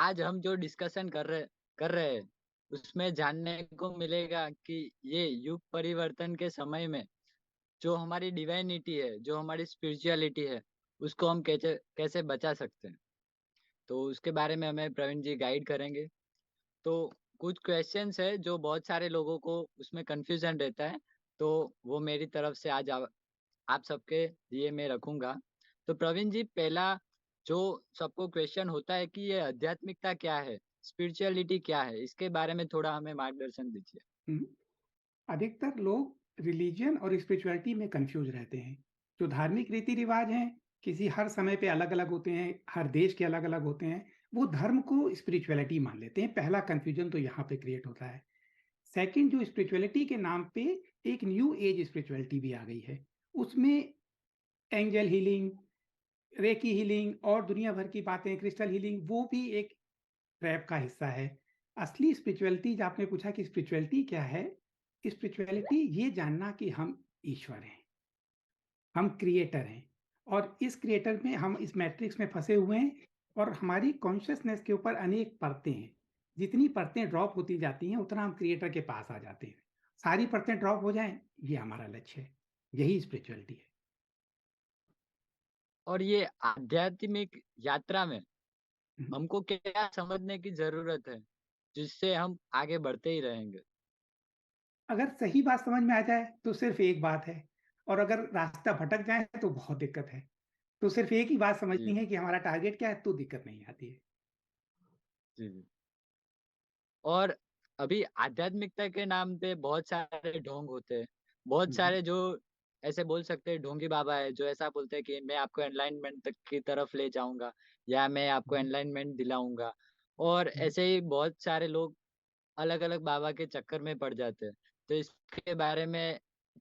आज हम जो डिस्कशन कर रहे हैं, उसमें जानने को मिलेगा कि ये युग परिवर्तन के समय में जो हमारी डिवाइनिटी है, जो हमारी स्पिरिचुअलिटी है, उसको हम कैसे कैसे बचा सकते हैं। तो उसके बारे में हमें प्रवीण जी गाइड करेंगे। तो कुछ क्वेश्चंस है जो बहुत सारे लोगों को उसमें कंफ्यूजन रहता है, तो वो मेरी तरफ से आज आप सबके लिए मैं रखूंगा। तो प्रवीण जी, पहला जो सबको क्वेश्चन होता है कि ये आध्यात्मिकता क्या है, स्पिरिचुअलिटी क्या है, इसके बारे में थोड़ा हमें मार्गदर्शन दीजिए। हम्म, अधिकतर लोग रिलीजन और स्पिरिचुअलिटी में कंफ्यूज रहते हैं। जो धार्मिक रीति रिवाज हैं किसी हर समय पे अलग अलग होते हैं, हर देश के अलग अलग होते हैं, वो धर्म को स्पिरिचुअलिटी मान लेते हैं। पहला कंफ्यूजन तो यहाँ पे क्रिएट होता है। सेकंड, जो स्पिरिचुअलिटी के नाम पे एक न्यू एज स्पिरिचुअलिटी भी आ गई है, उसमें एंजल हीलिंग, रेकी हीलिंग और दुनिया भर की बातें, क्रिस्टल हीलिंग, वो भी एक ट्रैप का हिस्सा है। असली स्पिरिचुअलिटी, जो आपने पूछा कि स्पिरिचुअलिटी क्या है, स्पिरिचुअलिटी ये जानना कि हम ईश्वर हैं, हम क्रिएटर हैं, और इस क्रिएटर में हम इस मैट्रिक्स में फंसे हुए हैं, और हमारी कॉन्शियसनेस के ऊपर अनेक परतें हैं। जितनी परतें ड्रॉप होती जाती हैं उतना हम क्रिएटर के पास आ जाते हैं। सारी परतें ड्रॉप हो जाएं, ये हमारा लक्ष्य है। यही स्पिरिचुअलिटी है। और ये आध्यात्मिक यात्रा में हम्म। हमको क्या समझने की जरूरत है, जिससे हम आगे बढ़ते ही रहेंगे। अगर सही बात समझ में आ जाए तो सिर्फ एक बात है, और अगर रास्ता भटक जाए तो बहुत दिक्कत है। तो सिर्फ एक ही बात समझनी जी है कि हमारा टारगेट क्या है, तो दिक्कत नहीं आती है। जी जी। और अभी आध्यात्मिकता के नाम पे बहुत सारे ढोंग होते हैं, बहुत हम्म। सारे जो ऐसे बोल सकते हैं ढोंगी बाबा है, जो ऐसा बोलते हैं कि मैं आपको एनलाइनमेंट तक की तरफ ले जाऊंगा, या मैं आपको हम्म। एनलाइनमेंट दिलाऊंगा। और हम्म। ऐसे ही बहुत सारे लोग अलग अलग बाबा के चक्कर में पड़ जाते हैं। तो इसके बारे में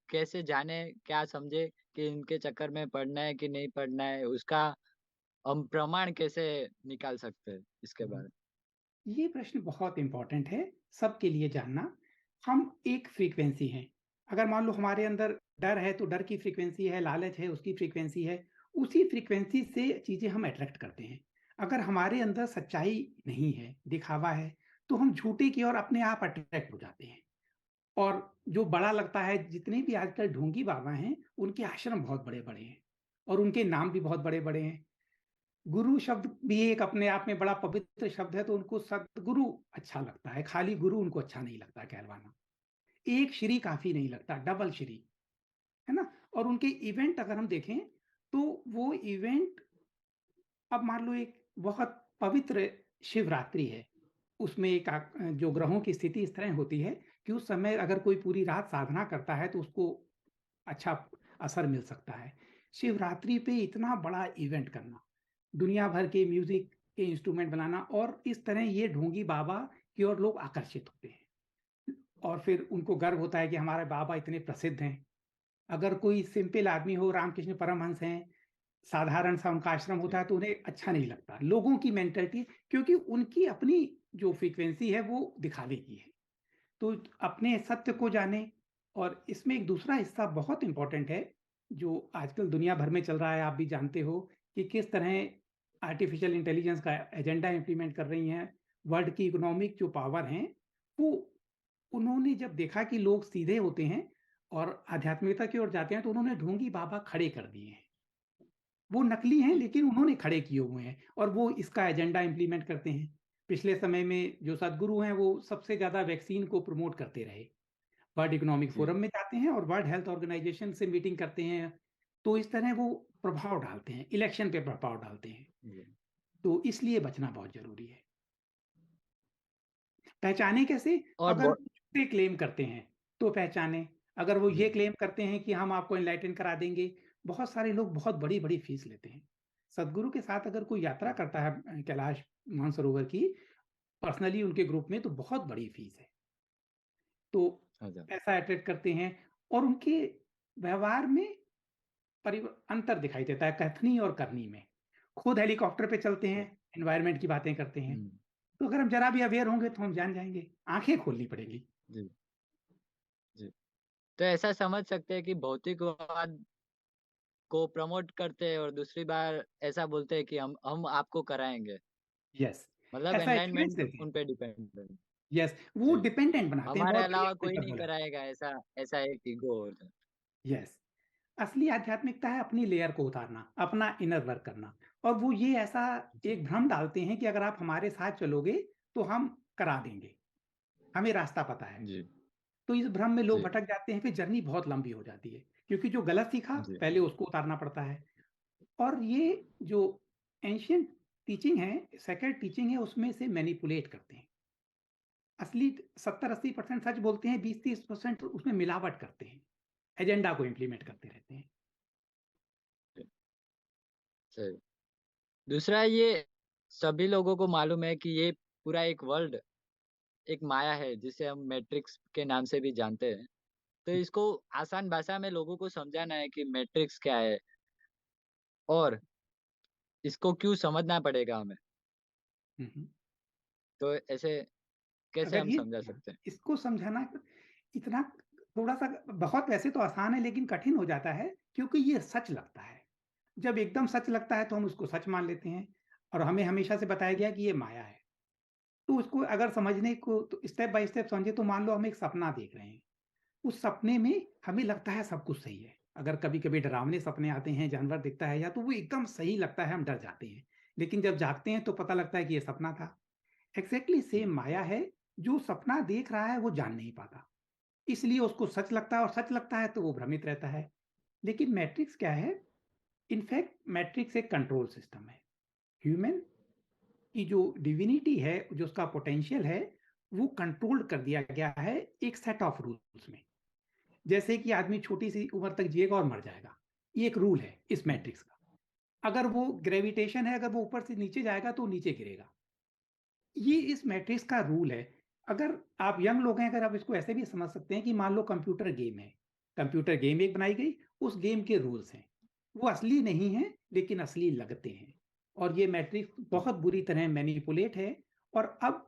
कैसे जाने, क्या समझे कि इनके चक्कर में पड़ना है कि नहीं पड़ना है, उसका हम प्रमाण कैसे निकाल सकते हैं इसके हम्म। बारे ये प्रश्न बहुत इंपॉर्टेंट है सबके लिए जानना। हम एक फ्रीक्वेंसी हैं। अगर मान लो हमारे अंदर डर है तो डर की फ्रीक्वेंसी है, लालच है उसकी फ्रीक्वेंसी है। उसी फ्रीक्वेंसी से चीजें हम अट्रैक्ट करते हैं। अगर हमारे अंदर सच्चाई नहीं है, दिखावा है, तो हम झूठे की ओर अपने आप अट्रैक्ट हो जाते हैं। और जो बड़ा लगता है, जितने भी आजकल ढोंगी बाबा हैं उनके आश्रम बहुत बड़े बड़े हैं, और उनके नाम भी बहुत बड़े बड़े हैं। गुरु शब्द भी एक अपने आप में बड़ा पवित्र शब्द है, तो उनको सतगुरु अच्छा लगता है, खाली गुरु उनको अच्छा नहीं लगता कहलवाना। एक श्री काफी नहीं लगता, डबल श्री, है ना। और उनके इवेंट अगर हम देखें तो वो इवेंट, अब मान लो एक बहुत पवित्र शिवरात्रि है, उसमें एक जो ग्रहों की स्थिति इस तरह होती है कि उस समय अगर कोई पूरी रात साधना करता है तो उसको अच्छा असर मिल सकता है। शिवरात्रि पे इतना बड़ा इवेंट करना, दुनिया भर के म्यूजिक के इंस्ट्रूमेंट बनाना, और इस तरह ये ढोंगी बाबा की ओर लोग आकर्षित होते हैं। और फिर उनको गर्व होता है कि हमारे बाबा इतने प्रसिद्ध हैं। अगर कोई सिंपल आदमी हो, रामकृष्ण परमहंस हैं, साधारण सा उनका आश्रम होता में। है, तो उन्हें अच्छा नहीं लगता। लोगों की मेंटेलिटी, क्योंकि उनकी अपनी जो फ्रीक्वेंसी है वो दिखावे की है। तो अपने सत्य को जाने। और इसमें एक दूसरा हिस्सा बहुत इंपॉर्टेंट है, जो आजकल दुनिया भर में चल रहा है, आप भी जानते हो कि किस तरह आर्टिफिशियल इंटेलिजेंस का एजेंडा इंप्लीमेंट कर रही हैं। वर्ल्ड की इकोनॉमिक जो पावर हैं, वो, उन्होंने जब देखा कि लोग सीधे होते हैं और आध्यात्मिकता की ओर जाते हैं, तो उन्होंने ढोंगी बाबा खड़े कर दिए हैं। वो नकली हैं जी लेकिन उन्होंने खड़े किए हुए हैं, और वो इसका एजेंडा इंप्लीमेंट करते हैं। पिछले समय में जो सदगुरु हैं वो सबसे ज्यादा वैक्सीन को प्रमोट करते रहे, वर्ल्ड इकोनॉमिक जी फोरम में जाते हैं और वर्ल्ड हेल्थ ऑर्गेनाइजेशन से मीटिंग करते हैं। तो इस तरह वो प्रभाव डालते हैं, इलेक्शन पे प्रभाव डालते हैं। जी। तो इसलिए बचना बहुत जरूरी है। पहचाने कैसे? और अगर झूठे क्लेम करते हैं तो पहचाने। अगर वो जी ये क्लेम करते हैं कि हम आपको एनलाइटन करा देंगे, बहुत सारे लोग बहुत बड़ी बड़ी फीस लेते हैं। सदगुरु के साथ अगर कोई यात्रा करता है कैलाश मानसरोवर की, पर्सनली उनके ग्रुप में, तो बहुत बड़ी फीस है। तो अच्छा। ऐसा अट्रैक्ट करते हैं। और उनके व्यवहार में अंतर दिखाई देता है, कथनी और करनी में। खुद हेलीकॉप्टर पे चलते हैं, एनवायरनमेंट की बातें करते हैं। हम्म। तो अगर हम जरा भी अवेयर होंगे तो हम जान जाएंगे, आंखें खोलनी पड़ेगी। जी जी। तो ऐसा समझ सकते हैं कि भौतिकवाद को प्रमोट करते हैं और दूसरी बार ऐसा बोलते हैं कि हम आपको कराएंगे। यस, मतलब ऐसा एक्सपीरियंस एनलाइनमेंट लेते हैं। उन पे डिपेंड है। यस, वो जी, डिपेंडेंट बनाते हैं, हमारे बहुत बढ़िया अलावा आपने कोई शब्द नहीं बोला। कराएगा, ऐसा ऐसा एक ईगो होता है। यस, असली आध्यात्मिकता है अपनी लेयर को उतारना, अपना इनर वर्क करना। और वो ये ऐसा जी एक भ्रम डालते हैं कि अगर आप हमारे साथ चलोगे तो हम करा देंगे, हमें रास्ता पता है। जी तो इस भ्रम में लोग जी भटक जाते हैं, फिर जर्नी बहुत लंबी हो जाती है, क्योंकि जो गलत सीखा जी पहले उसको उतारना पड़ता है। और ये जो एंशिएंट टीचिंग है, सेक्रेड टीचिंग है, उसमें से मैनिपुलेट करते हैं। असली 70-80% सच बोलते हैं, 20-30% उसमें मिलावट करते हैं, एजेंडा को इम्प्लीमेंट करते रहते हैं। जी, सही। दूसरा, ये सभी लोगों को मालूम है कि ये पूरा एक वर्ल्ड एक माया है, जिसे हम मैट्रिक्स के नाम से भी जानते हैं। तो इसको आसान भाषा में लोगों को समझाना है कि मैट्रिक्स क्या है और इसको क्यों समझना पड़ेगा हमें। हुँ, हुँ। तो ऐसे कैसे अगर हम ये समझा सकते हैं? इसको समझाना इतना थोड़ा-सा बहुत वैसे तो आसान है, लेकिन कठिन हो जाता है, क्योंकि ये सच लगता है। जब एकदम सच लगता है तो हम उसको सच मान लेते हैं, और हमें हमेशा से बताया गया कि ये माया है। तो उसको अगर समझने को तो स्टेप बाय स्टेप समझे, तो मान लो हम एक सपना देख रहे हैं। उस सपने में हमें लगता है सब कुछ सही है। अगर कभी-कभी डरावने सपने आते हैं, जानवर दिखता है या तो वो एकदम सही लगता है, हम डर जाते हैं। लेकिन जब जागते हैं तो पता लगता है कि ये सपना था। एग्ज़ैक्टली सेम माया है, जो सपना देख रहा है वो जान नहीं पाता। इसलिए उसको सच लगता है, और सच लगता है तो वो भ्रमित रहता है। लेकिन मैट्रिक्स क्या है? इनफैक्ट मैट्रिक्स एक कंट्रोल सिस्टम है। ह्यूमन की जो डिविनिटी है, जो उसका पोटेंशियल है, वो कंट्रोल्ड कर दिया गया है एक सेट ऑफ रूल्स में। जैसे कि आदमी छोटी-सी उम्र तक जिएगा और मर जाएगा। ये एक रूल है इस हम्म, मैट्रिक्स का। अगर वो ग्रेविटेशन है, अगर वो ऊपर से नीचे जाएगा तो वो नीचे गिरेगा। ये इस मैट्रिक्स का रूल है। अगर आप यंग लोग हैं, अगर आप इसको ऐसे भी समझ सकते हैं कि मान लो कंप्यूटर गेम है। कंप्यूटर गेम एक बनाई गई, उस गेम के रूल्स हैं। वो असली नहीं है, लेकिन असली लगते हैं। और ये मैट्रिक्स बहुत बुरी तरह मैनिपुलेट है। और अब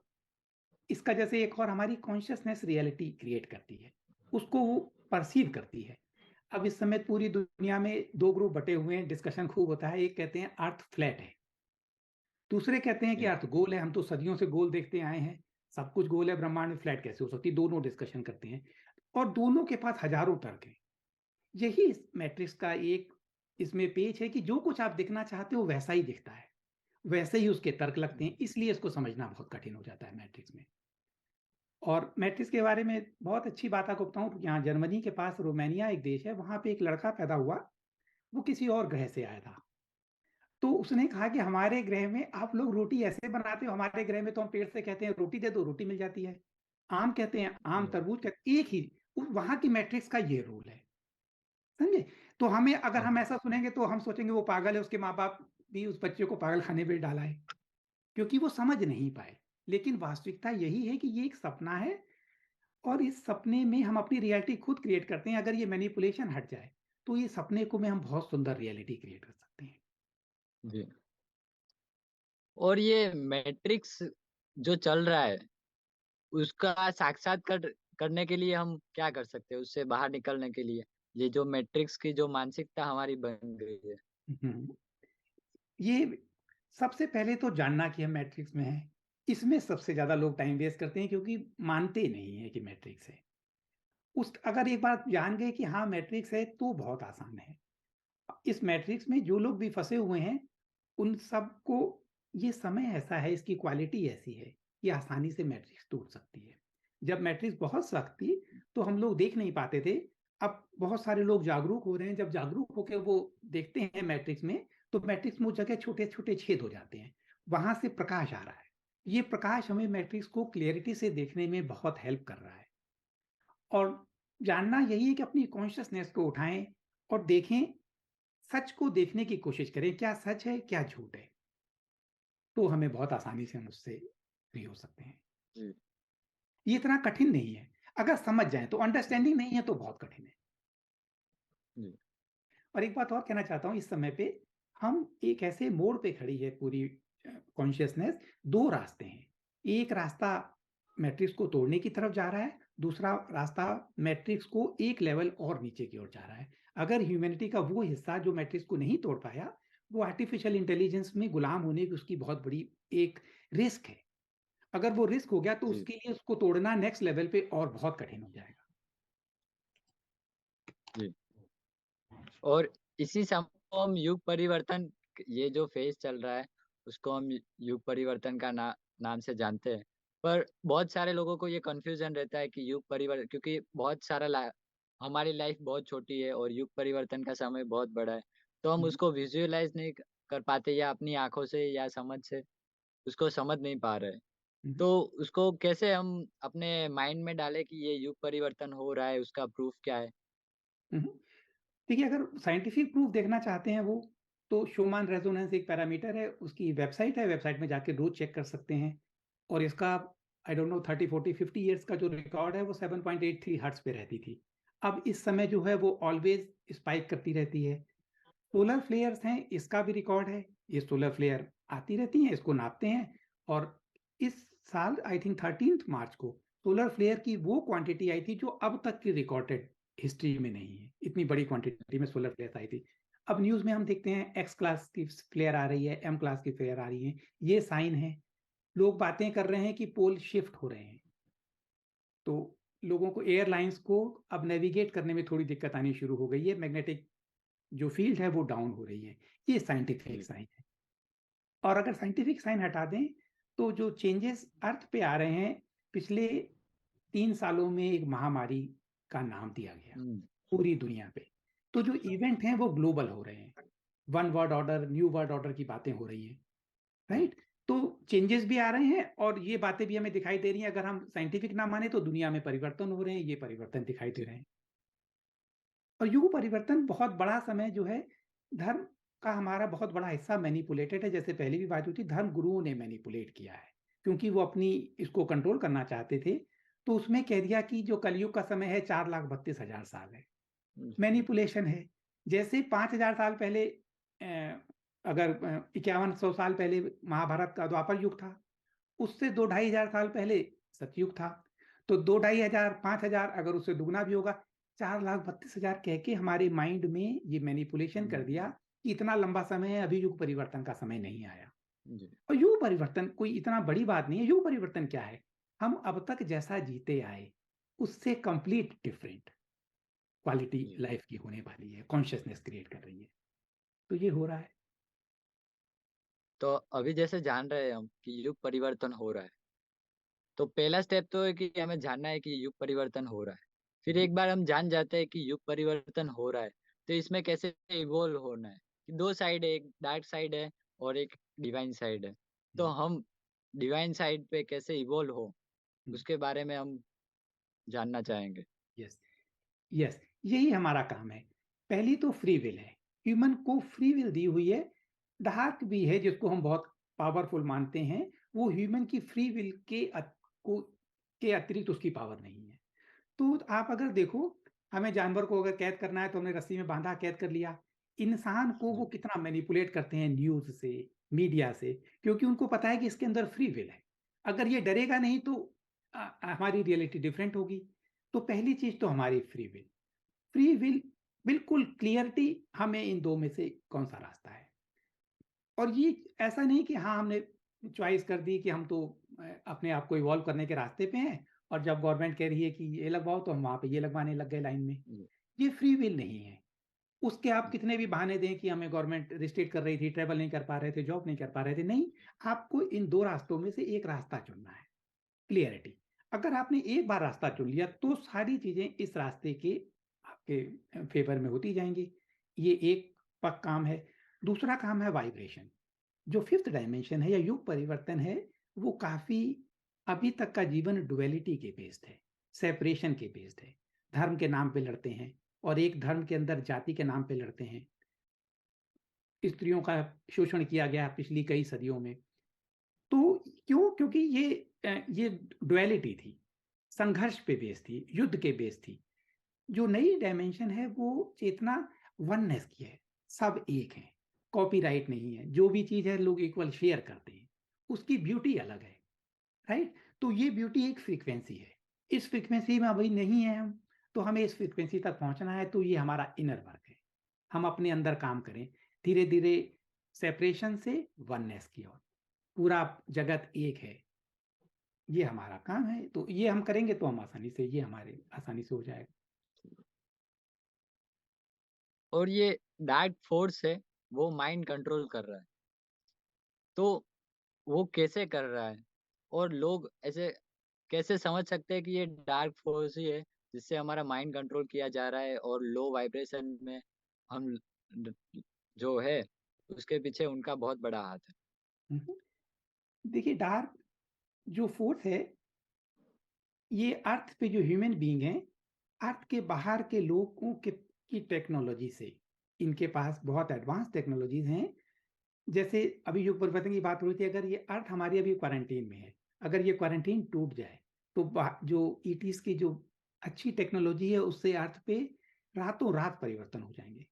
इसका जैसे एक और हमारी कॉन्शियसनेस रियलिटी क्रिएट करती है। उसको वो परसीव करती है। अब इस समय पूरी दुनिया में 2 ग्रुप बटे हुए हैं, डिस्कशन खूब होता है। एक कहते हैं अर्थ फ्लैट है, दूसरे कहते हैं कि जी अर्थ गोल है, हम तो सदियों से गोल देखते आए हैं, सब कुछ गोल है, ब्रह्मांड में फ्लैट कैसे हो सकती है? दोनों डिस्कशन करते हैं, और दोनों के पास हज़ारों तर्क हैं। यही इस मैट्रिक्स का एक इसमें पेच है कि जो कुछ आप दिखना चाहते हो वैसा ही दिखता है, वैसे ही उसके तर्क लगते हैं, इसलिए इसको समझना बहुत कठिन हो जाता है मैट्रिक्स में। और मैट्रिक्स के बारे में बहुत अच्छी बात आपको बताऊँ, यहाँ जर्मनी के पास रोमानिया एक देश है, वहाँ पे एक लड़का पैदा हुआ, वो किसी और ग्रह से आया था। तो उसने कहा कि हमारे ग्रह में आप लोग रोटी ऐसे बनाते हो, हमारे ग्रह में तो हम पेड़ से कहते हैं रोटी दे दो, रोटी मिल जाती है। आम कहते हैं आम, जी तरबूज कहते एक ही। वहाँ की मैट्रिक्स का ये रूल है, समझे? तो हमें अगर हम जी ऐसा सुनेंगे तो हम सोचेंगे वो पागल है, उसके माँ-बाप भी उस बच्चे को पागल खाने पे डाला है, क्योंकि वो समझ नहीं पाए। लेकिन वास्तविकता यही है कि ये एक सपना है, और इस सपने में हम अपनी रियलिटी खुद क्रिएट करते हैं। अगर ये मैनिपुलेशन हट जाए, तो ये सपने को में हम बहुत सुंदर रियलिटी क्रिएट कर सकते हैं। जी। और ये मैट्रिक्स जो चल रहा है, उसका साक्षात्कार करने के लिए हम क्या कर सकते हैं, उससे बाहर निकलने के लिए? ये जो मैट्रिक्स की जो मानसिकता हमारी बन गई है। हुँ। ये सबसे पहले तो जानना कि हम मैट्रिक्स में हैं। इसमें सबसे ज़्यादा लोग टाइम वेस्ट करते हैं, क्योंकि मानते नहीं हैं कि मैट्रिक्स है। उस अगर एक बार जान गए कि हाँ मैट्रिक्स है, तो बहुत आसान है। इस मैट्रिक्स में जो लोग भी फँसे हुए हैं, उन सबको ये समय ऐसा है, इसकी क्वालिटी ऐसी है कि आसानी से मैट्रिक्स टूट सकती है। जब मैट्रिक्स बहुत सख्त थी, तो हम लोग देख नहीं पाते थे। अब बहुत सारे लोग जागरूक हो रहे हैं, जब जागरूक होके वो देखते हैं मैट्रिक्स में, तो मैट्रिक्स में वो जगह छोटे-छोटे छेद हो जाते हैं। वहाँ से प्रकाश आ रहा है। ये प्रकाश हमें मैट्रिक्स को क्लैरिटी से देखने में बहुत हेल्प कर रहा है। और जानना यही है कि अपनी कॉन्शसनेस को उठाएँ और देखें, सच को देखने की कोशिश करें, क्या सच है, क्या झूठ है? तो हमें बहुत आसानी से हम उससे फ्री हो सकते हैं। जी ये इतना कठिन नहीं है, अगर समझ जाएँ तो। अंडरस्टैंडिंग नहीं है तो बहुत कठिन है। जी और एक बात और कहना चाहता हूँ, इस समय पे हम एक ऐसे मोड़ पे खड़ी है पूरी कॉन्शियसनेस। 2 रास्ते हैं। एक रास्ता मैट्रिक्स को तोड़ने की तरफ जा रहा है, दूसरा रास्ता मैट्रिक्स को एक लेवल और नीचे की ओर जा रहा है। अगर ह्यूमैनिटी का वो हिस्सा जो मैट्रिक्स को नहीं तोड़ पाया, वो आर्टिफिशियल इंटेलिजेंस में गुलाम होने की उसकी बहुत बड़ी एक रिस्क है। अगर वो रिस्क हो गया तो जी उसके लिए उसको तोड़ना नेक्स्ट लेवल पे और बहुत कठिन हो जाएगा। जी। और इसी समय को हम युग परिवर्तन, ये जो फेज चल रहा है उसको हम युग परिवर्तन का नाम से जानते हैं। पर बहुत सारे लोगों को ये कंफ्यूजन रहता है कि युग परिवर्तन, क्योंकि बहुत सारा हमारी लाइफ बहुत छोटी है और युग परिवर्तन का समय बहुत बड़ा है, तो हम हम्म, उसको विजुअलाइज नहीं कर पाते, या अपनी आंखों से या समझ से उसको समझ नहीं पा रहे। हम्म, तो उसको कैसे हम अपने माइंड में डालें कि ये युग परिवर्तन हो रहा है, उसका प्रूफ क्या है? हम्म। देखिए, अगर साइंटिफिक प्रूफ देखना चाहते हैं वो, तो शोमान रेजोनेंस एक पैरामीटर है, उसकी वेबसाइट है, वेबसाइट में जाके रोज चेक कर सकते हैं। और इसका आई डोंट नो 30 40 50 ईयर्स का जो रिकॉर्ड है वो 7.83 हर्ट्ज पे रहती थी। अब इस समय जो है वो ऑलवेज स्पाइक करती रहती है। सोलर फ्लेयर्स हैं, इसका भी रिकॉर्ड है। ये सोलर फ्लेयर आती रहती हैं, इसको नापते हैं। और इस साल आई थिंक 13 मार्च को सोलर फ्लेयर की वो क्वांटिटी आई थी जो अब तक की रिकॉर्डेड हिस्ट्री में नहीं है। इतनी बड़ी क्वांटिटी में सोलर फ्लेयर आई थी। अब न्यूज में हम देखते हैं एक्स क्लास की फ्लेयर आ रही है, एम क्लास की फ्लेयर आ रही है। ये साइन है। लोग बातें कर रहे हैं कि पोल शिफ्ट हो रहे हैं। तो लोगों को, एयरलाइंस को अब नेविगेट करने में थोड़ी दिक्कत आनी शुरू हो गई है। मैग्नेटिक जो फील्ड है वो डाउन हो रही है। ये साइंटिफिक जी साइन है। और अगर साइंटिफिक साइन हटा दें तो जो चेंजेस अर्थ पे आ रहे हैं, पिछले 3 सालों में एक महामारी का नाम दिया गया हम्म, पूरी दुनिया पे। तो जो इवेंट हैं वो ग्लोबल हो रहे हैं। One world order, new world order की बातें हो रही हैं, राइट। तो चेंजेस भी आ रहे हैं और ये बातें भी हमें दिखाई दे रही हैं। अगर हम साइंटिफिक ना माने तो दुनिया में परिवर्तन हो रहे हैं, ये परिवर्तन दिखाई दे रहे हैं। और युग परिवर्तन बहुत बड़ा समय जो है, धर्म का हमारा बहुत बड़ा हिस्सा मैनिपुलेटेड है। जैसे पहले भी बात हुई थी, धर्म गुरुओं ने मैनिपुलेट किया है क्योंकि वो अपनी इसको कंट्रोल करना चाहते थे। तो उसमें कह दिया कि जो कलयुग का समय है 4,32,000 साल है। जी मैनिपुलेशन है। जैसे 5,000 साल पहले, अगर 5100 साल पहले महाभारत का द्वापर युग था, उससे 2-2,500 साल पहले सतयुग था। तो 2-2,500, 5,000, अगर उससे दुगना भी होगा, 4,32,000 कह के हमारे माइंड में ये मैनिपुलेशन कर हम्म, दिया कि इतना लंबा समय है, अभी युग परिवर्तन का समय नहीं आया। जी और युग परिवर्तन कोई इतना बड़ी बात नहीं है। युग परिवर्तन क्या है? हम अब तक जैसा जीते आए उससे कंप्लीट डिफरेंट क्वालिटी जी। लाइफ की होने वाली है, कॉन्शियसनेस क्रिएट कर रही है। तो ये हो रहा है। तो अभी जैसे जान रहे हैं हम कि युग परिवर्तन हो रहा है, तो पहला स्टेप तो है कि हमें जानना है कि युग परिवर्तन हो रहा है। फिर एक बार हम जान जाते हैं कि युग परिवर्तन हो रहा है, तो इसमें कैसे इवोल्व होना है, कि दो साइड है, एक डार्क साइड है और एक डिवाइन साइड है। तो हम डिवाइन साइड पे कैसे इवोल्व हो, उसके बारे में हम जानना चाहेंगे। यस, यस, यही हमारा काम है। पहली तो फ्री विल है। ह्यूमन को फ्री विल दी हुई है। डार्क भी है जिसको हम बहुत पावरफुल मानते हैं, वो ह्यूमन की फ्री विल के अतिरिक्त उसकी पावर नहीं है। तो आप अगर देखो, हमें जानवर को अगर कैद करना है तो हमने रस्सी में बांधा, कैद कर लिया। इंसान को वो जी कितना मैनिपुलेट करते हैं न्यूज से, मीडिया से, क्योंकि उनको पता है कि इसके अंदर फ्री विल है। अगर ये डरेगा नहीं तो हमारी रियलिटी डिफरेंट होगी। तो पहली चीज तो हमारी फ्री विल। फ्री विल, बिल्कुल क्लियरिटी हमें इन दो में से कौन सा रास्ता है। और ये ऐसा नहीं कि हाँ हमने चॉइस कर दी कि हम तो अपने आप को इवॉल्व करने के रास्ते पे हैं, और जब गवर्नमेंट कह रही है कि ये लगवाओ तो हम वहां पे ये लगवाने लग गए लाइन में। जी ये फ्री विल नहीं है। उसके आप कितने भी बहाने दें कि हमें गवर्नमेंट रिस्ट्रिक्ट कर रही थी, ट्रेवल नहीं कर पा रहे थे, जॉब नहीं कर पा रहे थे, नहीं। आपको इन दो रास्तों में से एक रास्ता चुनना है। क्लियरिटी। अगर आपने एक बार रास्ता चुन लिया तो सारी चीजें इस रास्ते के आपके फेवर में होती जाएंगी। ये एक पक काम है। दूसरा काम है वाइब्रेशन। जो फिफ्थ डायमेंशन है या युग परिवर्तन है, वो काफी, अभी तक का जीवन डुअलिटी के बेस्ड है, सेपरेशन के बेस्ड है। धर्म के नाम पे लड़ते हैं, और एक धर्म के अंदर जाति के नाम पे लड़ते हैं। स्त्रियों का शोषण किया गया पिछली कई सदियों में। तो क्यों? क्योंकि ये डुअलिटी थी, संघर्ष पे बेस थी, युद्ध के बेस थी। जो नई डायमेंशन है वो चेतना वननेस की है। सब एक है, कॉपीराइट नहीं है। जो भी चीज है लोग इक्वल शेयर करते हैं। उसकी ब्यूटी अलग है, राइट। तो ये ब्यूटी एक फ्रीक्वेंसी है। इस फ्रीक्वेंसी में अभी नहीं है हम, तो हमें इस फ्रीक्वेंसी तक पहुंचना है। तो ये हमारा इनर वर्क है। हम अपने अंदर काम करें, धीरे धीरे सेपरेशन से वननेस की ओर। पूरा जगत एक है। ये हमारा काम है, तो ये हम करेंगे तो हम आसानी से, ये हमारे आसानी से हो जाएगा। और ये डार्क फोर्स है, वो माइंड कंट्रोल कर रहा है, तो वो कैसे कर रहा है? और लोग ऐसे कैसे समझ सकते हैं कि ये डार्क फोर्स ही है जिससे हमारा माइंड कंट्रोल किया जा रहा है, और लो वाइब्रेशन में हम जो है उसके पीछे उनका बहुत बड़ा हाथ है। हम्म। देखिए, डार्क जो फोर्स है, ये अर्थ पे जो ह्यूमन बीइंग है, अर्थ के बाहर के लोगों के की टेक्नोलॉजी से, इनके पास बहुत एडवांस टेक्नोलॉजीज हैं। जैसे अभी युग परिवर्तन की बात हो रही थी, अगर ये अर्थ हमारी अभी क्वारंटीन में है, अगर ये क्वारंटीन टूट जाए तो जो ईटीज की जो अच्छी टेक्नोलॉजी है उससे अर्थ पे रातों रात परिवर्तन हो जाएंगे।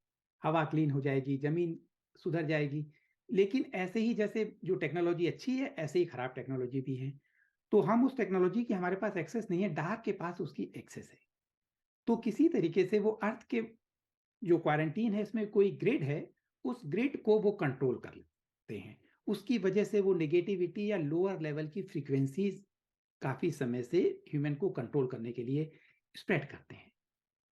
हवा क्लीन हो जाएगी, जमीन सुधर जाएगी। लेकिन ऐसे ही जैसे जो टेक्नोलॉजी अच्छी है, ऐसे ही खराब टेक्नोलॉजी भी है। तो हम उस टेक्नोलॉजी की हमारे पास एक्सेस नहीं है, डार्क के पास उसकी एक्सेस है। तो किसी तरीके से वो अर्थ के जो क्वारंटीन है इसमें कोई ग्रिड है, उस ग्रिड को वो कंट्रोल कर लेते हैं। उसकी वजह से वो नेगेटिविटी या लोअर लेवल की फ्रीक्वेंसीज काफी समय से ह्यूमन को कंट्रोल करने के लिए स्प्रेड करते हैं।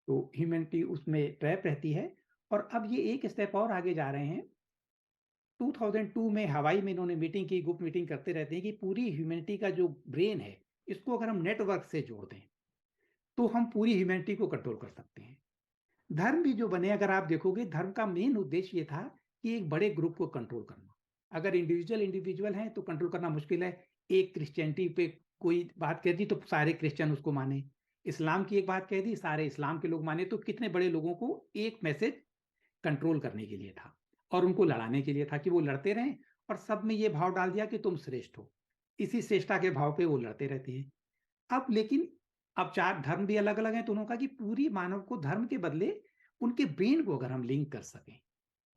तो ह्यूमनिटी उसमें ट्रैप रहती है। और अब ये एक स्टेप और आगे जा रहे हैं। 2002 में हवाई में इन्होंने मीटिंग की, ग्रुप मीटिंग करते रहते हैं कि पूरी ह्यूमनिटी का जो ब्रेन है, इसको अगर हम नेटवर्क से जोड़ दें तो हम पूरी ह्यूमनिटी को कंट्रोल कर सकते हैं। धर्म भी जो बने, अगर आप देखोगे, धर्म का मेन उद्देश्य ये था कि एक बड़े ग्रुप को कंट्रोल करना। अगर इंडिविजुअल इंडिविजुअल हैं तो कंट्रोल करना मुश्किल है। एक क्रिश्चियनिटी पे कोई बात कह दी तो सारे क्रिश्चियन उसको माने, इस्लाम की एक बात कह दी सारे इस्लाम के लोग माने। तो कितने बड़े लोगों को एक मैसेज कंट्रोल करने के लिए था और उनको लड़ाने के लिए था कि वो लड़ते रहें, और सब में ये भाव डाल दिया कि तुम श्रेष्ठ हो। इसी श्रेष्ठता के भाव पे वो लड़ते रहते हैं। अब लेकिन अब चार धर्म भी अलग अलग हैं, तो उन्होंने कहा कि पूरी मानव को धर्म के बदले उनके ब्रेन को अगर हम लिंक कर सकें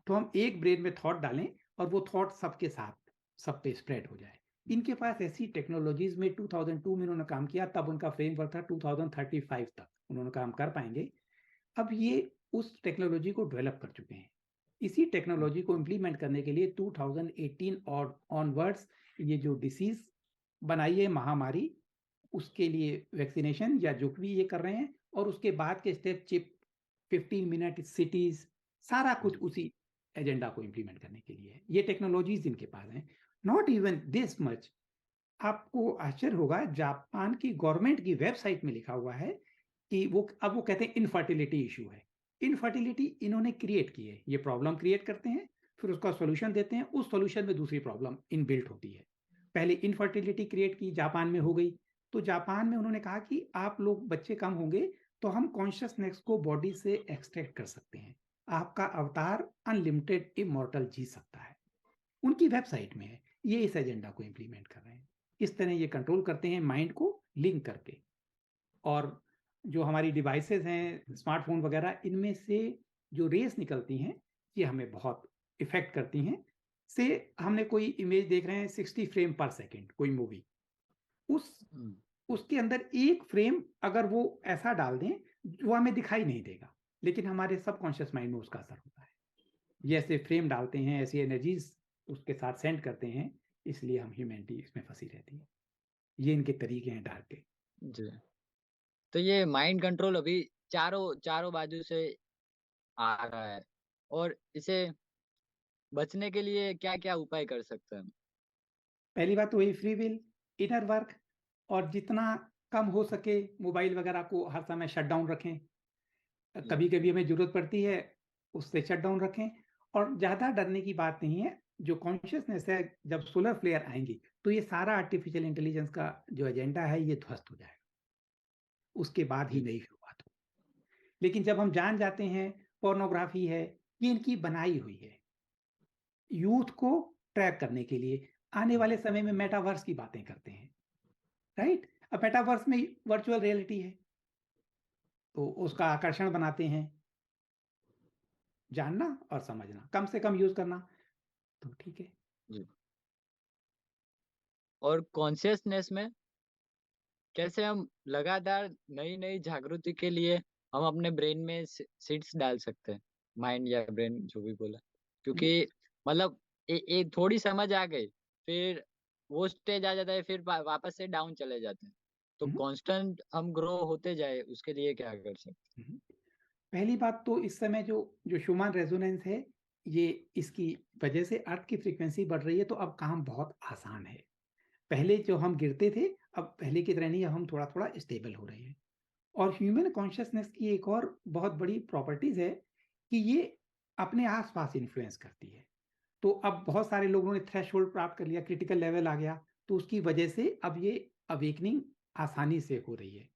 तो हम एक ब्रेन में थॉट डालें और वो थॉट सबके साथ सब पे स्प्रेड हो जाए। इनके पास ऐसी टेक्नोलॉजीज में 2002 में उन्होंने काम किया, तब उनका फ्रेमवर्क था 2035 तक उन्होंने काम कर पाएंगे। अब ये उस टेक्नोलॉजी को डेवलप कर चुके हैं। इसी टेक्नोलॉजी को इम्प्लीमेंट करने के लिए 2018 और ऑनवर्ड्स ये जो डिसीज बनाई है महामारी, उसके लिए वैक्सीनेशन या जो भी ये कर रहे हैं, और उसके बाद के स्टेप चिप, 15 मिनट सिटीज, सारा कुछ उसी एजेंडा को इंप्लीमेंट करने के लिए है। ये टेक्नोलॉजीज इनके पास हैं। नॉट इवन दिस मच, आपको आश्चर्य होगा, जापान की गवर्नमेंट की वेबसाइट में लिखा हुआ है कि वो अब वो कहते हैं इनफर्टिलिटी इशू है। इनफर्टिलिटी इन्होंने क्रिएट की है, ये प्रॉब्लम क्रिएट करते हैं, फिर उसका सॉल्यूशन देते हैं, उस सॉल्यूशन में दूसरी प्रॉब्लम इनबिल्ट होती है। पहले इनफर्टिलिटी क्रिएट की, जापान में हो गई, तो जापान में उन्होंने कहा कि आप लोग बच्चे कम होंगे तो हम कॉन्शियसनेस को बॉडी से एक्सट्रैक्ट कर सकते हैं, आपका अवतार अनलिमिटेड इमॉर्टल जी सकता है। उनकी वेबसाइट में है। ये इस एजेंडा को इंप्लीमेंट कर रहे हैं। इस तरह ये कंट्रोल करते हैं माइंड को लिंक करके। और जो हमारी डिवाइसेस हैं, स्मार्टफोन वगैरह, इनमें से जो रेस निकलती हैं ये हमें बहुत इफेक्ट करती हैं। से हमने कोई इमेज देख रहे हैं 60 फ्रेम पर सेकेंड कोई मूवी, उस उसके अंदर एक फ्रेम अगर वो ऐसा डाल दें वो हमें दिखाई नहीं देगा, लेकिन हमारे सबकॉन्शियस माइंड में उसका असर होता है। ये ऐसे फ्रेम डालते हैं, ऐसी एनर्जीज उसके साथ सेंड करते हैं, इसलिए हम ह्यूमैनिटी इसमें फंसी रहती है। ये इनके तरीके हैं डार्क के। जी। तो ये माइंड कंट्रोल अभी चारों चारों बाजू से आ रहा है, और इसे बचने के लिए क्या क्या उपाय कर सकते हैं? पहली बात तो वही फ्री विल, इनर वर्क, और जितना कम हो सके मोबाइल वगैरह को हर समय शट डाउन रखें। जी। कभी कभी हमें जरूरत पड़ती है, उससे शट डाउन रखें। और ज्यादा डरने की बात नहीं है। जो कॉन्शियसनेस है, जब सोलर फ्लेयर आएंगी तो ये सारा आर्टिफिशियल इंटेलिजेंस का जो एजेंडा है ये ध्वस्त हो जाएगा, उसके बाद ही जी। नई शुरुआत हो। लेकिन जब हम जान जाते हैं पोर्नोग्राफी है, ये इनकी बनाई हुई है यूथ को ट्रैक करने के लिए। आने वाले समय में मेटावर्स की बातें करते हैं, राइट? अब मेटावर्स में वर्चुअल रियलिटी है, तो उसका आकर्षण बनाते हैं। जानना और समझना, कम से कम यूज करना, तो ठीक है। जी। और कॉन्शियसनेस में कैसे हम लगातार नई नई जागृति के लिए हम अपने ब्रेन में सीड्स डाल सकते हैं, माइंड या ब्रेन जो भी बोला, ये क्योंकि मतलब एक थोड़ी समझ आ गई, फिर वो स्टेज आ जाता है, फिर वापस से डाउन चले जाते हैं। तो हम्म, कांस्टेंट हम ग्रो होते जाए, उसके लिए क्या कर सकते हम्म। पहली बात तो इस समय जो जो शूमान रेजोनेंस है, ये इसकी वजह से अर्थ की फ्रीक्वेंसी बढ़ रही है, तो अब काम बहुत आसान है। पहले जो हम गिरते थे, अब पहले की तरह नहीं, अब हम थोड़ा थोड़ा स्टेबल हो रहे हैं। और ह्यूमन कॉन्शियसनेस की एक और बहुत बड़ी प्रॉपर्टीज है कि ये अपने आसपास इन्फ्लुएंस करती है। तो अब बहुत सारे लोगों ने थ्रेशोल्ड प्राप्त कर लिया, क्रिटिकल लेवल आ गया, तो उसकी वजह से अब ये अवेकनिंग आसानी से हो रही है।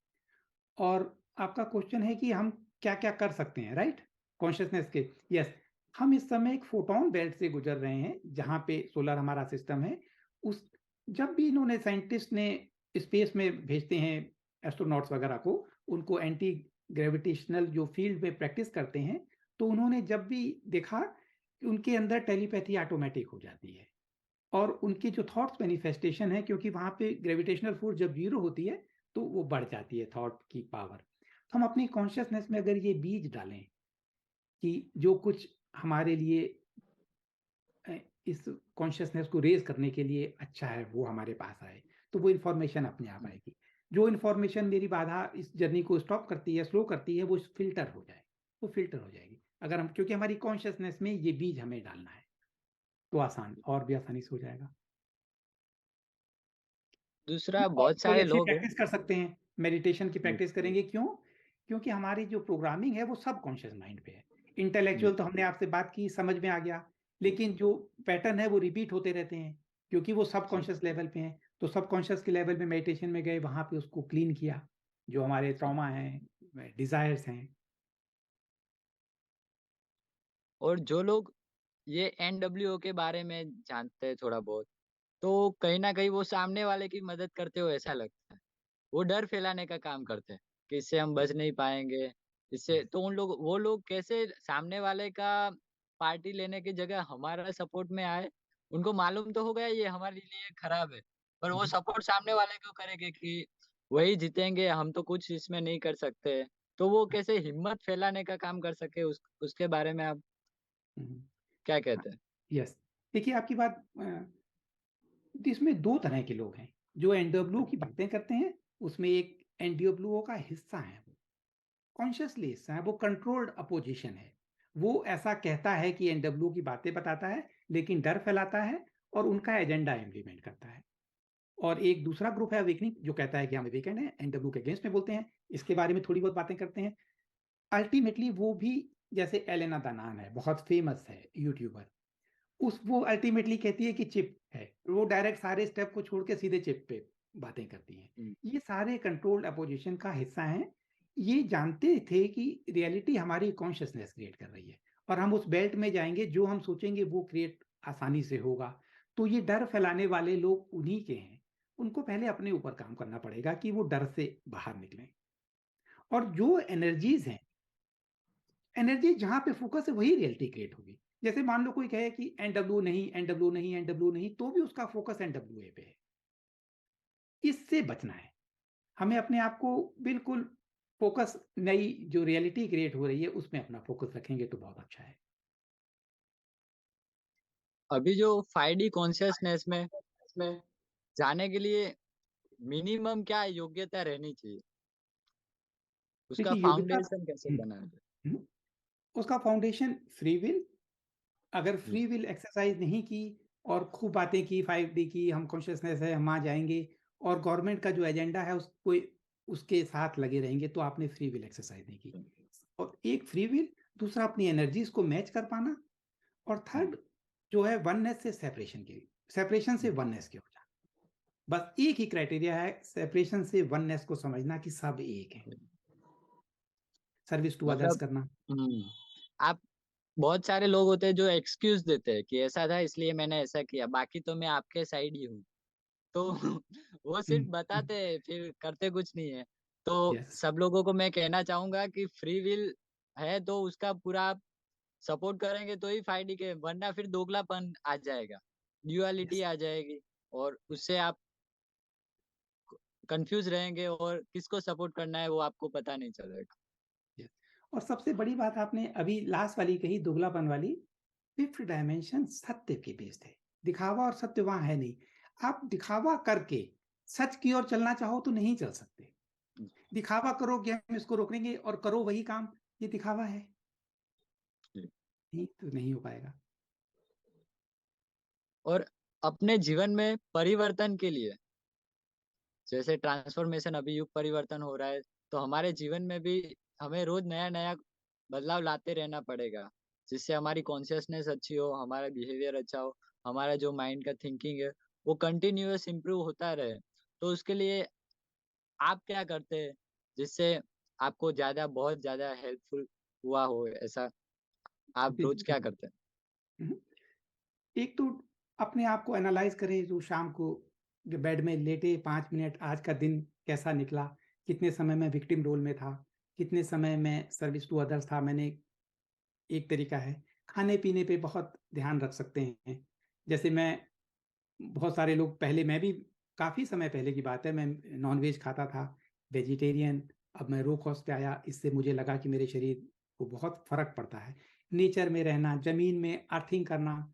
और आपका क्वेश्चन है कि हम क्या क्या कर सकते हैं, राइट, कॉन्शियसनेस के। यस, हम इस समय एक फोटोन बेल्ट से गुजर रहे हैं, जहां पे सोलर हमारा सिस्टम है। उस जब भी इन्होंने साइंटिस्ट ने स्पेस में भेजते हैं एस्ट्रोनॉट्स वगैरह को, उनको एंटी ग्रेविटेशनल जो फील्ड में प्रैक्टिस करते हैं, तो उन्होंने जब भी देखा कि उनके अंदर टेलीपैथी ऑटोमेटिक हो जाती है। और उनकी जो थॉट्स मैनिफेस्टेशन है, क्योंकि वहां पे ग्रेविटेशनल फोर्स जब जीरो होती है, तो वो बढ़ जाती है थॉट की पावर। हम अपनी कॉन्शियसनेस में अगर ये बीज डालें कि जो कुछ हमारे लिए इस कॉन्शियसनेस को रेज करने के लिए अच्छा है, वो हमारे पास आए, तो वो इन्फॉर्मेशन अपने आप हैं? आएगी। जो इन्फॉर्मेशन मेरी बाधा इस जर्नी को स्टॉप करती है, स्लो करती है, वो फिल्टर हो जाए, वो फिल्टर हो जाएगी। अगर हम, क्योंकि हमारी कॉन्शियसनेस में ये बीज हमें डालना है, तो आसान, और भी आसानी से हो जाएगा। दूसरा, और बहुत कोई सारे ऐसी लोग हैं। प्रैक्टिस कर सकते हैं, मेडिटेशन की हम्म, प्रैक्टिस करेंगे, क्यों? क्योंकि हमारी जो प्रोग्रामिंग है वो सब कॉन्शियस माइंड पे है। हम्म, इंटेलेक्चुअल तो हमने आपसे बात की, समझ में आ गया, लेकिन जो पैटर्न है वो रिपीट होते रहते हैं, क्योंकि वो सब कॉन्शियस लेवल पे हैं। तो सब कॉन्शियस के लेवल में मेडिटेशन में गए, वहां पे उसको क्लीन किया, जो हमारे ट्रॉमा हैं, डिजायर्स हैं। और जो लोग ये NWO के बारे में जानते हैं थोड़ा बहुत, तो कहीं ना कहीं वो सामने वाले की मदद करते हो ऐसा लगता है। वो डर फैलाने का काम करते हैं कि इससे हम बच नहीं पाएंगे। इससे यस। तो उन लोग, वो लोग कैसे सामने वाले का पार्टी लेने की जगह हमारा सपोर्ट में आए। उनको मालूम तो होगा ये हमारे लिए खराब है, पर वो सपोर्ट सामने वाले को करेंगे कि वही जीतेंगे, हम तो कुछ इसमें नहीं कर सकते। तो वो कैसे हिम्मत फैलाने का काम कर सके, उसके बारे में आप क्या कहते हैं? यस, देखिए आपकी बात, इसमें दो तरह के लोग हैं जो एनडब्ल्यू की बातें करते हैं। उसमें एक एनडब्ल्यू का हिस्सा है, कॉन्शियसली हिस्सा है, वो कंट्रोल्ड अपोजिशन है। वो ऐसा कहता है कि एनडब्ल्यू की बातें बताता है, लेकिन डर फैलाता है और उनका एजेंडा इम्प्लीमेंट करता है। और एक दूसरा ग्रुप है अवेकनिंग, जो कहता है कि हम वीकेंड है, एनडब्ल्यू के अगेंस्ट में बोलते हैं, इसके बारे में थोड़ी बहुत बातें करते हैं। अल्टीमेटली वो भी, जैसे एलेना दनान है, बहुत फेमस है यूट्यूबर, उस वो अल्टीमेटली कहती है कि चिप है, वो डायरेक्ट सारे स्टेप को छोड़ के सीधे चिप पे बातें करती हैं। हम्म, ये सारे कंट्रोल्ड अपोजिशन का हिस्सा हैं। ये जानते थे कि रियलिटी हमारी कॉन्शियसनेस क्रिएट कर रही है, और हम उस बेल्ट में जाएंगे, जो हम सोचेंगे वो क्रिएट आसानी से होगा। तो ये डर फैलाने वाले लोग उन्हीं के हैं। उनको पहले अपने ऊपर काम करना पड़ेगा कि वो डर से बाहर निकलें। और जो एनर्जीज हैं, एनर्जी जहां पे फोकस है वही रियलिटी क्रिएट होगी। जैसे मान लो कोई कहे कि एनडब्ल्यू नहीं, एनडब्ल्यू नहीं, एनडब्ल्यू नहीं, तो भी उसका फोकस एनडब्ल्यू पे है। इससे बचना है हमें, अपने आप को बिल्कुल फोकस, नई जो रियलिटी क्रिएट हो रही है उसमें अपना फोकस रखेंगे तो बहुत अच्छा है। अभी जो 5D कॉन्शियसनेस में इसमें जाने के लिए मिनिमम क्या योग्यता रहनी चाहिए? उसका देखिए योग्यता, फाउंडेशन कैसे हम्म, बनाना है? हम्म, उसका फाउंडेशन फ्री विल। अगर हम्म, फ्री विल एक्सरसाइज नहीं की और खूब बातें की, 5D की, हम कॉन्शियसनेस है, हम आ जाएंगे, और गवर्नमेंट का जो एजेंडा है उसको उसके साथ लगे रहेंगे, तो आपने फ्री विल एक्सरसाइज नहीं की। और एक फ्री विल, दूसरा अपनी एनर्जीज को मैच कर पाना, और हम्म, थर्ड जो है वननेस से सेपरेशन की, सेपरेशन से हम्म, वननेस के हो जाना। बस एक ही क्राइटेरिया है सेपरेशन से वननेस को समझना कि सब एक है, सर्विस टू अदर्स मतलब करना। आप, बहुत सारे लोग होते हैं जो एक्सक्यूज देते हैं कि ऐसा था इसलिए मैंने ऐसा किया, बाकी तो मैं आपके साइड ही हूँ। तो वो सिर्फ बताते हैं, फिर करते कुछ नहीं है। तो यस, सब लोगों को मैं कहना चाहूंगा कि फ्री विल है तो उसका पूरा सपोर्ट करेंगे तो ही फायदे के, वरना फिर दोगलापन आ जाएगा, ड्युअलिटी यस, आ जाएगी। और उससे आप कंफ्यूज रहेंगे और किसको सपोर्ट करना है वो आपको पता नहीं चलेगा। यस। और सबसे बड़ी बात आपने अभी लास्ट वाली कही, दुगलापन वाली। फिफ्थ डायमेंशन सत्य के बेस्ड है, दिखावा और सत्य वहां है नहीं। आप दिखावा करके सच की ओर चलना चाहो तो नहीं चल सकते। दिखावा करो कि हम इसको रोकेंगे और करो वही काम, ये दिखावा है। जी। नहीं तो नहीं हो पाएगा। और अपने जीवन में परिवर्तन के लिए, जैसे ट्रांसफॉर्मेशन, अभी युग परिवर्तन हो रहा है, तो हमारे जीवन में भी हमें रोज नया नया बदलाव लाते रहना पड़ेगा, जिससे हमारी कॉन्शियसनेस अच्छी हो, हमारा बिहेवियर अच्छा हो, हमारा जो माइंड का थिंकिंग है वो कंटिन्यूअस इम्प्रूव होता रहे। तो उसके लिए आप क्या करते हैं जिससे आपको ज्यादा, बहुत ज्यादा हेल्पफुल हुआ हो ऐसा? आप रोज क्या करते हैं? हुँ। एक तो अपने आप को एनालाइज़ करें, जो शाम को जब बेड में लेटे 5 मिनट आज का दिन कैसा निकला? कितने समय मैं विक्टिम रोल में था? कितने समय मैं सर्विस टू अदर्स था? मैंने एक तरीका है। खाने-पीने पे बहुत ध्यान रख सकते हैं। जैसे मैं बहुत सारे लोग पहले मैं भी काफ़ी समय पहले की बात है, मैं नॉन-वेज खाता था, वेजिटेरियन, अब मैं रो कॉस्ट पे आया, इससे मुझे लगा कि मेरे शरीर को बहुत फ़र्क पड़ता है। नेचर में रहना, ज़मीन में अर्थिंग करना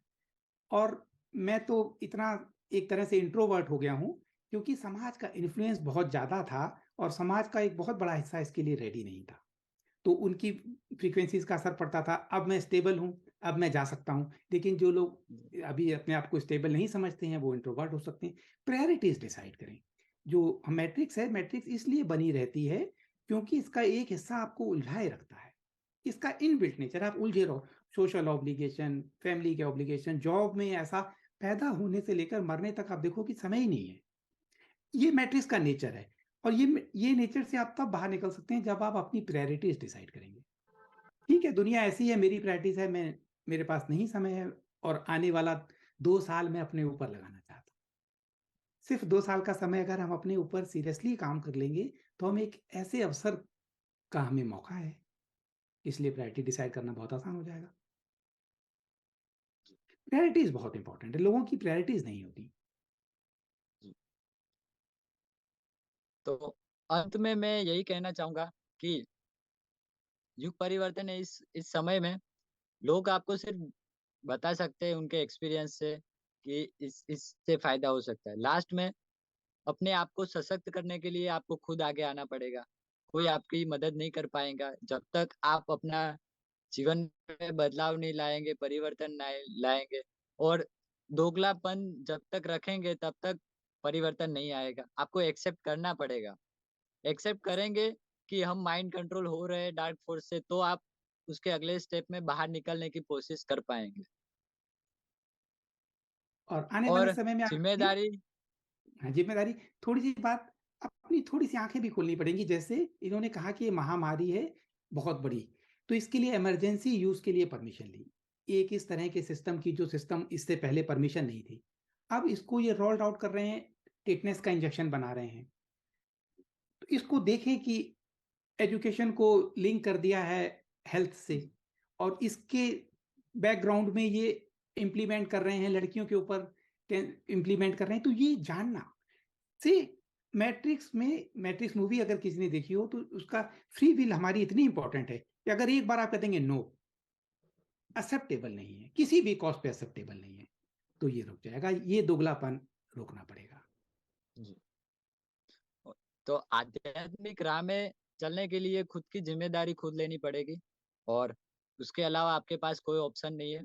और मैं तो इतना एक तरह से इंट्रोवर्ट हो गया हूँ, क्योंकि समाज का इन्फ्लुएंस बहुत ज़्यादा था और समाज का एक बहुत बड़ा हिस्सा इसके लिए रेडी नहीं था। तो उनकी फ्रीक्वेंसीज़ का असर पड़ता था। अब मैं स्टेबल हूँ, अब मैं जा सकता हूँ। लेकिन जो लोग अभी अपने आप को स्टेबल नहीं समझते हैं, वो इंट्रोवर्ट हो सकते हैं। प्रायोरिटीज़ डिसाइड करें। जो मैट्रिक्स है, मैट्रिक्स इसलिए बनी रहती है, क्योंकि इसका एक हिस्सा आपको उलझाए रखता है। इसका इनबिल्ट नेचर, आप उलझे रहो। सोशल ऑब्लिगेशन, फैमिली के ऑब्लिगेशन, जॉब में ऐसा पैदा होने से लेकर मरने तक आप देखो कि समय ही नहीं है। ये मैट्रिक्स का नेचर है और ये नेचर से आप तब बाहर निकल सकते हैं जब आप अपनी प्रायोरिटीज़ डिसाइड करेंगे। ठीक है, दुनिया ऐसी है, मेरी प्रायोरिटीज़ है, मेरे पास नहीं समय है और आने वाला 2 साल मैं अपने ऊपर लगाना चाहता हूँ। सिर्फ़ 2 साल का समय अगर हम अपने ऊपर सीरियसली काम कर लेंगे, तो हम एक ऐसे अवसर का हमें मौका है, इसलिए प्रायोरिटी डिसाइड करना बहुत आसान हो जाएगा। प्रायोरिटीज़ बहुत इम्पोर्टेंट है, लोगों की प्रायोरिटीज़ नहीं होती। जी। तो अंत में मैं यही कहना चाहूंगा कि युग परिवर्तन है, इस समय में लोग आपको सिर्फ बता सकते हैं उनके एक्सपीरियंस से कि इस इससे फायदा हो सकता है। लास्ट में अपने आप को सशक्त करने के लिए आपको खुद आगे आना पड़ेगा। कोई आपकी मदद नहीं कर पाएगा जब तक आप अपना जीवन में बदलाव नहीं लाएंगे, परिवर्तन नहीं लाएंगे। और दोगलापन जब तक रखेंगे तब तक परिवर्तन नहीं आएगा। आपको एक्सेप्ट करना पड़ेगा। एक्सेप्ट करेंगे कि हम माइंड कंट्रोल हो रहे हैं डार्क फोर्स से, तो आप उसके अगले स्टेप में बाहर निकलने की कोशिश कर पाएंगे। और आने वाले और समय में आखिरी जिम्मेदारी। हाँ, ज़िम्मेदारी थोड़ी-सी बात अपनी थोड़ी-सी आँखें भी खोलनी पड़ेंगी। जैसे इन्होंने कहा कि ये महामारी है बहुत बड़ी, तो इसके लिए इमरजेंसी यूज़ के लिए परमिशन ली। एक इस तरह के सिस्टम की जो सिस्टम इससे पहले परमिशन नहीं थी। अब इसको ये रोल्ड आउट कर रहे हैं, टिटनेस का इंजेक्शन बना रहे हैं। तो इसको देखें कि एजुकेशन को लिंक कर दिया है हेल्थ से और इसके बैकग्राउंड में ये इम्प्लीमेंट कर रहे हैं, लड़कियों के ऊपर इम्प्लीमेंट कर रहे हैं। तो ये जानना सी मैट्रिक्स मूवी अगर किसी ने देखी हो तो उसका फ्री विल हमारी इतनी इंपॉर्टेंट है कि अगर एक बार आप कह देंगे नो, एक्सेप्टेबल नहीं है, किसी भी कॉस्ट पे एक्सेप्टेबल नहीं है, तो ये रुक जाएगा। ये दोगलापन रोकना पड़ेगा। जी। तो आध्यात्मिक राह में चलने के लिए खुद की जिम्मेदारी खुद लेनी पड़ेगी, और उसके अलावा आपके पास कोई ऑप्शन नहीं है।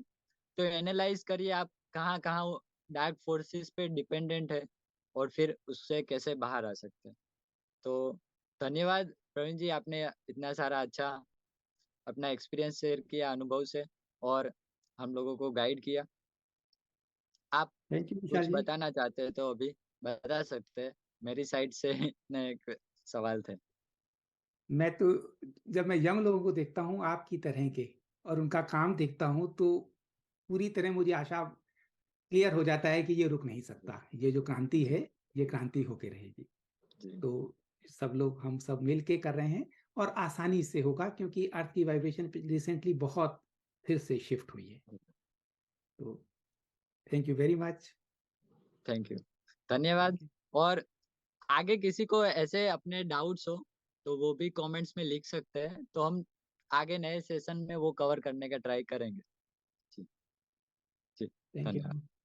तो एनालाइज करिए आप कहाँ कहाँ डार्क फोर्सेस पे डिपेंडेंट है, और फिर उससे कैसे बाहर आ सकते हैं। तो धन्यवाद प्रवीण जी, आपने इतना सारा अच्छा अपना एक्सपीरियंस शेयर किया अनुभव से, और हम लोगों को गाइड किया। आप थैंक यू कुछ विशाल जी। बताना चाहते हैं तो अभी बता सकते हैं। मेरी साइड से इतने एक सवाल थे। मैं तो जब मैं यंग लोगों को देखता हूँ आपकी तरह के और उनका काम देखता हूँ तो पूरी तरह मुझे आशा क्लियर हो जाता है कि ये रुक नहीं सकता। ये जो क्रांति है, ये क्रांति होके रहेगी। जी। तो सब लोग हम सब मिल के कर रहे हैं और आसानी से होगा क्योंकि अर्थ की वाइब्रेशन रिसेंटली बहुत फिर से शिफ्ट हुई है। तो thank you very much. Thank you. धन्यवाद। Thank you. और आगे किसी को ऐसे अपने डाउट्स हो तो वो भी कमेंट्स में लिख सकते हैं, तो हम आगे नए सेशन में वो कवर करने का ट्राई करेंगे। जी। जी। थैंक धन्यवाद। यू।